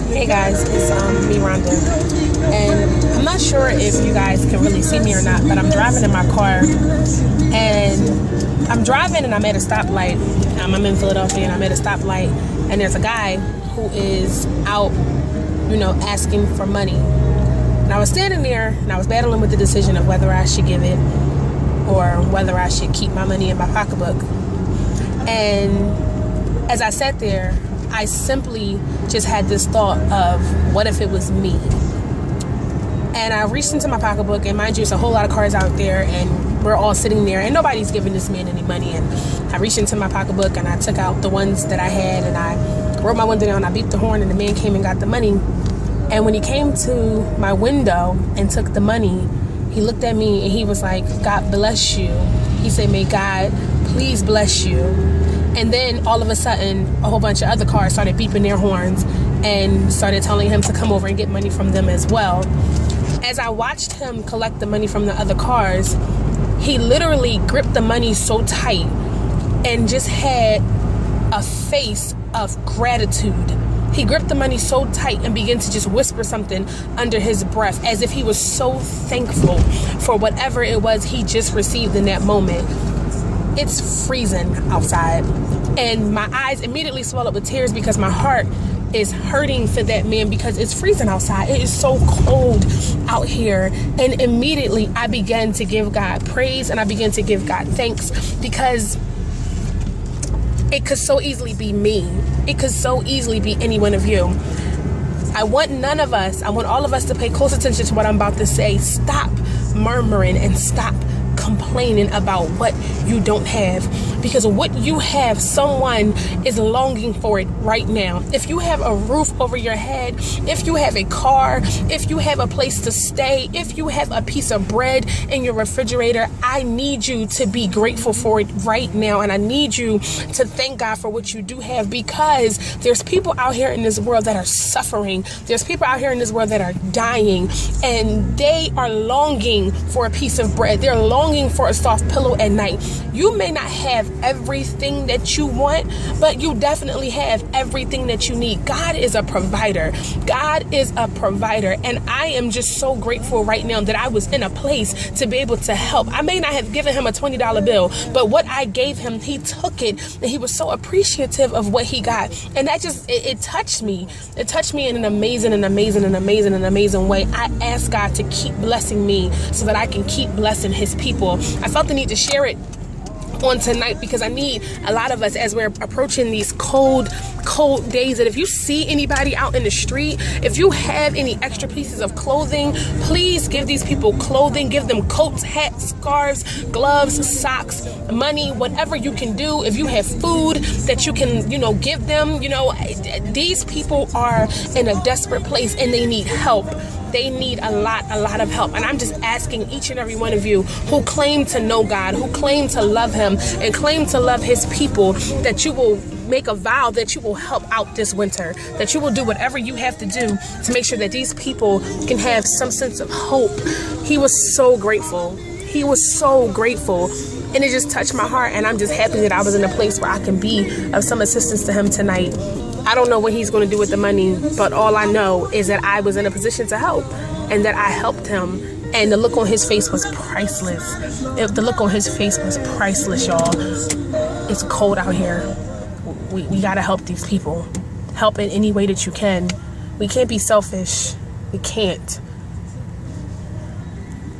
Hey guys, it's me, Rhonda, and I'm not sure if you guys can really see me or not, but I'm driving in my car, and I'm driving and I'm at a stoplight. I'm in Philadelphia and I'm at a stoplight, and there's a guy who is out, asking for money. And I was standing there and I was battling with the decision of whether I should give it or whether I should keep my money in my pocketbook. And as I sat there, I simply just had this thought of, what if it was me? And I reached into my pocketbook, and mind you, there's a whole lot of cars out there, and we're all sitting there, and nobody's giving this man any money. And I reached into my pocketbook, and I took out the ones that I had, and I rolled my window down, I beeped the horn, and the man came and got the money. And when he came to my window and took the money, he looked at me, and he was like, "God bless you." He said, "May God please bless you." And then all of a sudden, a whole bunch of other cars started beeping their horns and started telling him to come over and get money from them as well. As I watched him collect the money from the other cars, he literally gripped the money so tight and just had a face of gratitude. He gripped the money so tight and began to just whisper something under his breath, as if he was so thankful for whatever it was he just received in that moment. It's freezing outside, and my eyes immediately swell up with tears because my heart is hurting for that man, because it's freezing outside. It is so cold out here. And immediately I began to give God praise, and I began to give God thanks, because it could so easily be me. It could so easily be any one of you. I want all of us to pay close attention to what I'm about to say. Stop murmuring and stop complaining about what you don't have, because what you have, someone is longing for it right now. If you have a roof over your head, if you have a car, if you have a place to stay, if you have a piece of bread in your refrigerator, I need you to be grateful for it right now, and I need you to thank God for what you do have, because there's people out here in this world that are suffering. There's people out here in this world that are dying, and they are longing for a piece of bread. They're longing for a soft pillow at night. You may not have everything that you want, but you definitely have everything that you need. God is a provider. God is a provider. And I am just so grateful right now that I was in a place to be able to help. I may not have given him a $20 bill, but what I gave him, he took it, and he was so appreciative of what he got. And that just, it touched me. It touched me in an amazing way. I asked God to keep blessing me so that I can keep blessing his people. I felt the need to share it on tonight, because I need a lot of us, as we're approaching these cold days, that if you see anybody out in the street, if you have any extra pieces of clothing, please give these people clothing. Give them coats, hats, scarves, gloves, socks, money, whatever you can do. If you have food that you can, give them, these people are in a desperate place and they need help. They need a lot of help. And I'm just asking each and every one of you who claim to know God, who claim to love him and claim to love his people, that you will make a vow that you will help out this winter, that you will do whatever you have to do to make sure that these people can have some sense of hope. He was so grateful. He was so grateful. And it just touched my heart. And I'm just happy that I was in a place where I can be of some assistance to him tonight. I don't know what he's going to do with the money, but all I know is that I was in a position to help, and that I helped him. And the look on his face was priceless. The look on his face was priceless, y'all. It's cold out here. We got to help these people. Help in any way that you can. We can't be selfish. We can't.